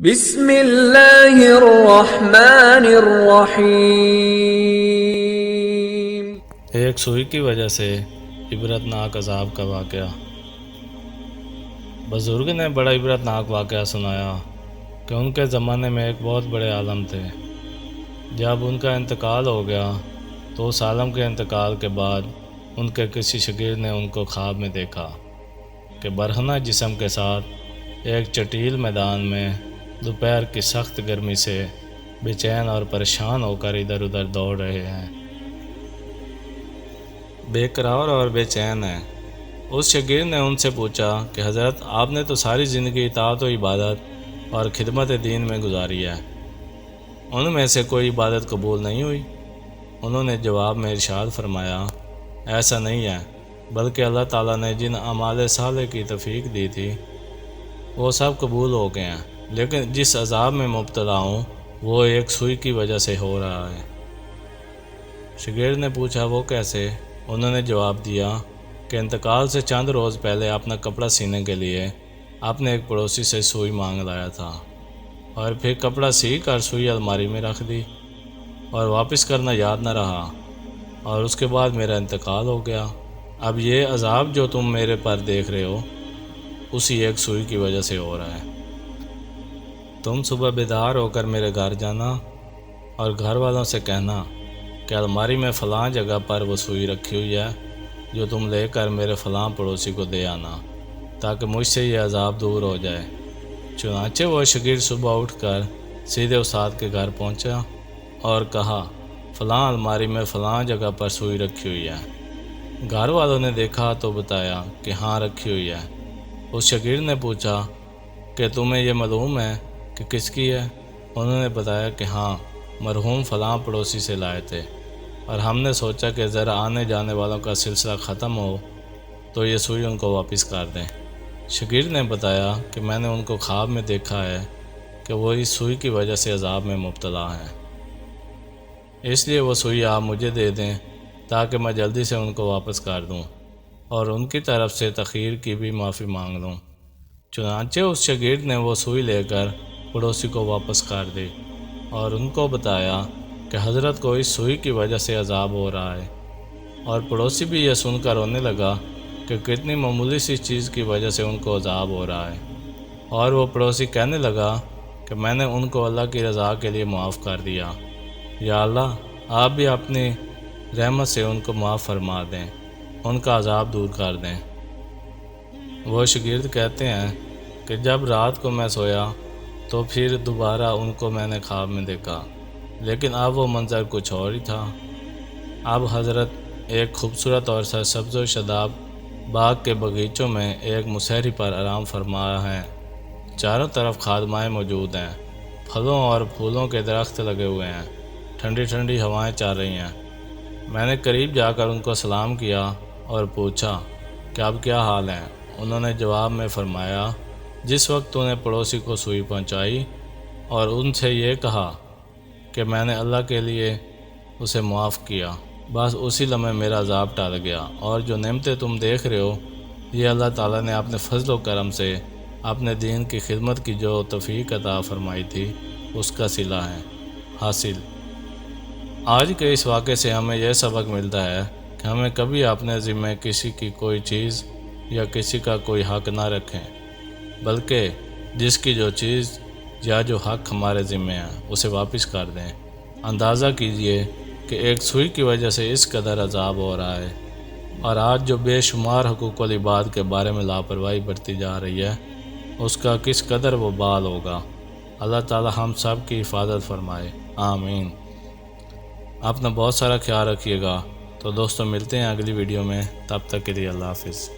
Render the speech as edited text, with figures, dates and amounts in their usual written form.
بسم اللہ الرحمن الرحیم۔ ایک سوئی کی وجہ سے عبرتناک عذاب کا واقعہ۔ بزرگ نے بڑا عبرتناک واقعہ سنایا کہ ان کے زمانے میں ایک بہت بڑے عالم تھے۔ جب ان کا انتقال ہو گیا تو اس عالم کے انتقال کے بعد ان کے کسی شاگرد نے ان کو خواب میں دیکھا کہ برہنہ جسم کے ساتھ ایک چٹیل میدان میں دوپہر کی سخت گرمی سے بے چین اور پریشان ہو کر ادھر ادھر دوڑ رہے ہیں، بے قرار اور بے چین ہیں۔ اس شاگرد نے ان سے پوچھا کہ حضرت، آپ نے تو ساری زندگی اطاعت و عبادت اور خدمت دین میں گزاری ہے، ان میں سے کوئی عبادت قبول نہیں ہوئی؟ انہوں نے جواب میں ارشاد فرمایا، ایسا نہیں ہے، بلکہ اللہ تعالیٰ نے جن اعمال صالح کی توفیق دی تھی وہ سب قبول ہو گئے ہیں، لیکن جس عذاب میں مبتلا ہوں وہ ایک سوئی کی وجہ سے ہو رہا ہے۔ شاگرد نے پوچھا، وہ کیسے؟ انہوں نے جواب دیا کہ انتقال سے چند روز پہلے اپنا کپڑا سینے کے لیے اپنے ایک پڑوسی سے سوئی مانگ لایا تھا، اور پھر کپڑا سی کر سوئی الماری میں رکھ دی اور واپس کرنا یاد نہ رہا، اور اس کے بعد میرا انتقال ہو گیا۔ اب یہ عذاب جو تم میرے پر دیکھ رہے ہو اسی ایک سوئی کی وجہ سے ہو رہا ہے۔ تم صبح بیدار ہو کر میرے گھر جانا اور گھر والوں سے کہنا کہ الماری میں فلاں جگہ پر وہ سوئی رکھی ہوئی ہے جو تم لے کر میرے فلاں پڑوسی کو دے آنا تاکہ مجھ سے یہ عذاب دور ہو جائے۔ چنانچہ وہ شاگرد صبح اٹھ کر سیدھے استاد کے گھر پہنچا اور کہا، فلاں الماری میں فلاں جگہ پر سوئی رکھی ہوئی ہے۔ گھر والوں نے دیکھا تو بتایا کہ ہاں رکھی ہوئی ہے۔ اس شاگرد نے پوچھا کہ تمہیں یہ معلوم ہے کہ کس کی ہے؟ انہوں نے بتایا کہ ہاں، مرحوم فلاں پڑوسی سے لائے تھے، اور ہم نے سوچا کہ ذرا آنے جانے والوں کا سلسلہ ختم ہو تو یہ سوئی ان کو واپس کر دیں۔ شاگرد نے بتایا کہ میں نے ان کو خواب میں دیکھا ہے کہ وہ اس سوئی کی وجہ سے عذاب میں مبتلا ہیں، اس لیے وہ سوئی آپ مجھے دے دیں تاکہ میں جلدی سے ان کو واپس کر دوں اور ان کی طرف سے تاخیر کی بھی معافی مانگ لوں۔ چنانچہ اس شاگرد نے وہ سوئی لے کر پڑوسی کو واپس کر دی اور ان کو بتایا کہ حضرت کو اس سوئی کی وجہ سے عذاب ہو رہا ہے، اور پڑوسی بھی یہ سن کر رونے لگا کہ کتنی معمولی سی چیز کی وجہ سے ان کو عذاب ہو رہا ہے، اور وہ پڑوسی کہنے لگا کہ میں نے ان کو اللہ کی رضا کے لیے معاف کر دیا، یا اللہ آپ بھی اپنی رحمت سے ان کو معاف فرما دیں، ان کا عذاب دور کر دیں۔ وہ شاگرد کہتے ہیں کہ جب رات کو میں سویا تو پھر دوبارہ ان کو میں نے خواب میں دیکھا، لیکن اب وہ منظر کچھ اور ہی تھا۔ اب حضرت ایک خوبصورت اور سرسبز و شاداب باغ کے باغیچوں میں ایک مسحری پر آرام فرما ہیں۔ چاروں طرف خادمائیں موجود ہیں، پھلوں اور پھولوں کے درخت لگے ہوئے ہیں، ٹھنڈی ٹھنڈی ہوائیں چل رہی ہیں۔ میں نے قریب جا کر ان کو سلام کیا اور پوچھا کہ اب کیا حال ہے؟ انہوں نے جواب میں فرمایا، جس وقت تو نے پڑوسی کو سوئی پہنچائی اور ان سے یہ کہا کہ میں نے اللہ کے لیے اسے معاف کیا، بس اسی لمحے میرا عذاب ٹل گیا، اور جو نعمتیں تم دیکھ رہے ہو یہ اللہ تعالیٰ نے اپنے فضل و کرم سے اپنے دین کی خدمت کی جو توفیق عطا فرمائی تھی اس کا صلہ ہے حاصل۔ آج کے اس واقعے سے ہمیں یہ سبق ملتا ہے کہ ہمیں کبھی اپنے ذمہ کسی کی کوئی چیز یا کسی کا کوئی حق نہ رکھیں، بلکہ جس کی جو چیز یا جو حق ہمارے ذمہ ہے اسے واپس کر دیں۔ اندازہ کیجئے کہ ایک سوئی کی وجہ سے اس قدر عذاب ہو رہا ہے، اور آج جو بے شمار حقوق العباد کے بارے میں لاپرواہی برتی جا رہی ہے اس کا کس قدر وبال ہوگا۔ اللہ تعالی ہم سب کی حفاظت فرمائے، آمین۔ اپنا بہت سارا خیال رکھیے گا۔ تو دوستوں، ملتے ہیں اگلی ویڈیو میں، تب تک کے لیے اللہ حافظ۔